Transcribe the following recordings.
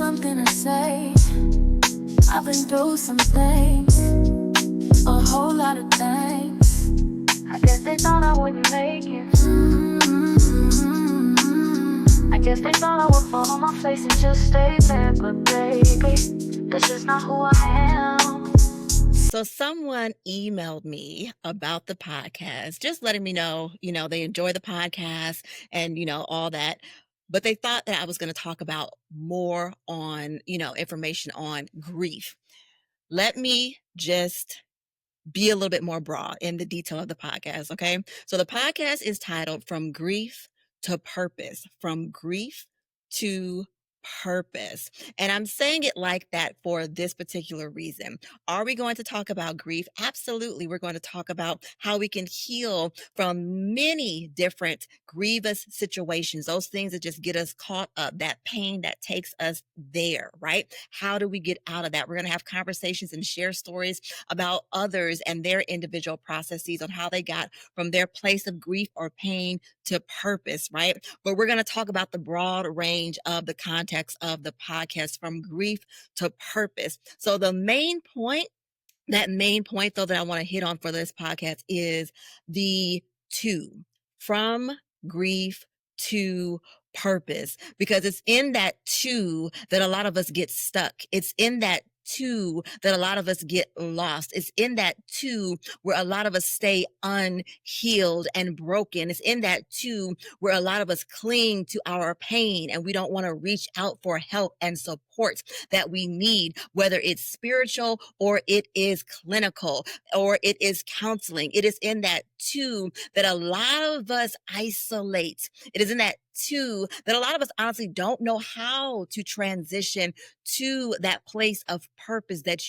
something to say. I've been through some things, a whole lot of things. I guess they thought I wouldn't make it. I guess they thought I would fall on my face and just stay there. But baby, that's just not who I am. So someone emailed me about the podcast, just letting me know, they enjoy the podcast and, all that. But they thought that I was going to talk about more on, information on grief. Let me just be a little bit more broad in the detail of the podcast, okay? So the podcast is titled From Grief to Purpose. From Grief to Purpose. And I'm saying it like that for this particular reason. Are we going to talk about grief? Absolutely. We're going to talk about how we can heal from many different grievous situations, those things that just get us caught up, that pain that takes us there, right? How do we get out of that? We're going to have conversations and share stories about others and their individual processes on how they got from their place of grief or pain to purpose, right? But we're going to talk about the broad range of the context of the podcast, from grief to purpose. So the main point though that I want to hit on for this podcast is the two, from grief to purpose, because it's in that two that a lot of us get stuck. It's in that two that a lot of us get lost. It's in that two where a lot of us stay unhealed and broken. It's in that two where a lot of us cling to our pain and we don't want to reach out for help and support that we need, whether it's spiritual or it is clinical or it is counseling. It is in that two that a lot of us isolate. It is in that two that a lot of us honestly don't know how to transition to that place of purpose that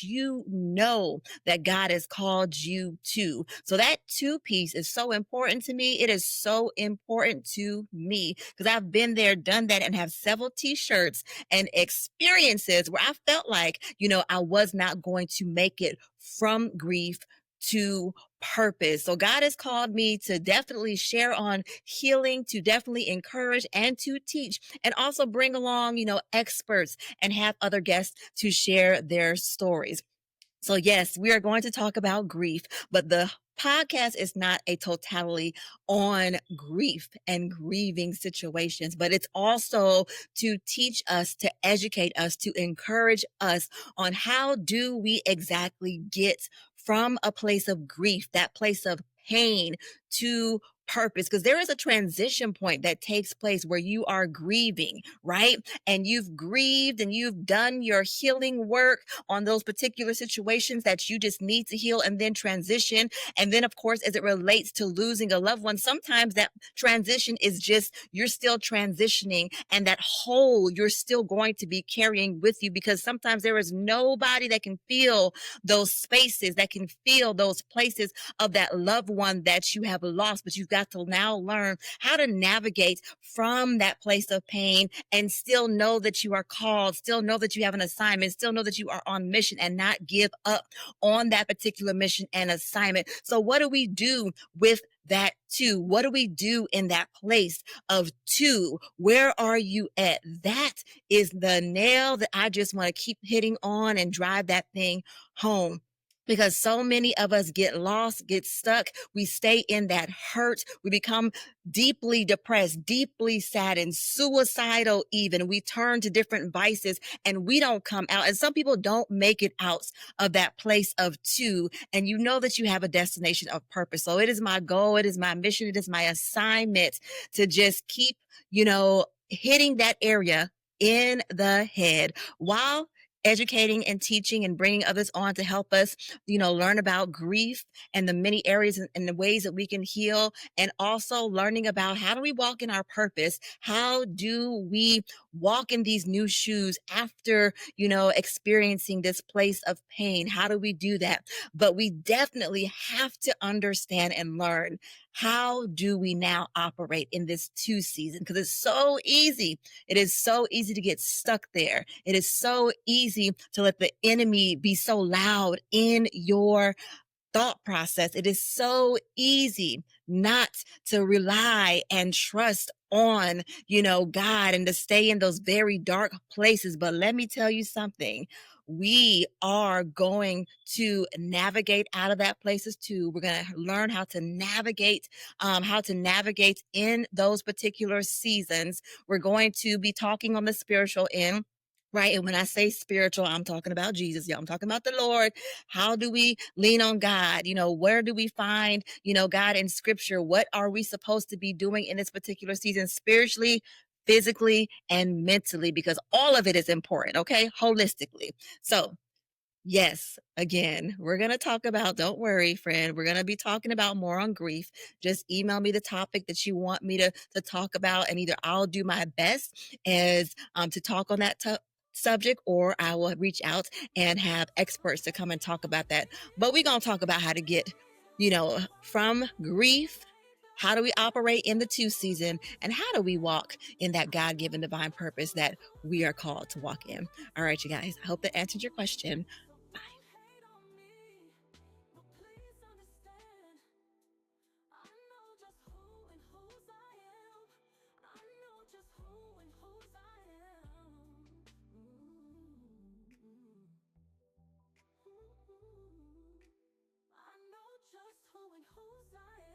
that God has called you to. So that two piece is so important to me. It is so important to me because I've been there, done that, and have several t-shirts and experiences where I felt like, I was not going to make it from grief to purpose. So God has called me to definitely share on healing, to definitely encourage and to teach, and also bring along, experts and have other guests to share their stories. So yes, we are going to talk about grief, but the podcast is not a totality on grief and grieving situations, but it's also to teach us, to educate us, to encourage us on how do we exactly get from a place of grief, that place of pain, to purpose, because there is a transition point that takes place where you are grieving, right? And you've grieved and you've done your healing work on those particular situations that you just need to heal and then transition. And then, of course, as it relates to losing a loved one, sometimes that transition is just you're still transitioning, and that hole you're still going to be carrying with you, because sometimes there is nobody that can feel those spaces, that can feel those places of that loved one that you have lost. But you've got to now learn how to navigate from that place of pain and still know that you are called, still know that you have an assignment, still know that you are on mission, and not give up on that particular mission and assignment. So what do we do with that two? What do we do in that place of two? Where are you at? That is the nail that I just want to keep hitting on and drive that thing home. Because so many of us get lost, get stuck. We stay in that hurt. We become deeply depressed, deeply saddened, suicidal even. We turn to different vices and we don't come out. And some people don't make it out of that place of two. And you know that you have a destination of purpose. So it is my goal. It is my mission. It is my assignment to just keep, hitting that area in the head while educating and teaching and bringing others on to help us, learn about grief and the many areas and the ways that we can heal, and also learning about how do we walk in our purpose? How do we walk in these new shoes after, experiencing this place of pain? How do we do that? But we definitely have to understand and learn, how do we now operate in this two season? Because it's so easy. It is so easy to get stuck there. It is so easy to let the enemy be so loud in your thought process. It is so easy not to rely and trust on, God, and to stay in those very dark places. But let me tell you something. We are going to navigate out of that places too. We're going to learn how to navigate in those particular seasons. We're going to be talking on the spiritual end. Right. And when I say spiritual, I'm talking about Jesus. Yeah, I'm talking about the Lord. How do we lean on God? Where do we find, God in scripture? What are we supposed to be doing in this particular season spiritually, physically, and mentally? Because all of it is important, okay? Holistically. So, yes, again, we're going to talk about, don't worry, friend, we're going to be talking about more on grief. Just email me the topic that you want me to talk about, and either I'll do my best as to talk on that subject, or I will reach out and have experts to come and talk about that. But we're going to talk about how to get, from grief. How do we operate in the two season, and how do we walk in that God given divine purpose that we are called to walk in? All right, you guys, I hope that answered your question. I know just who and whose I am.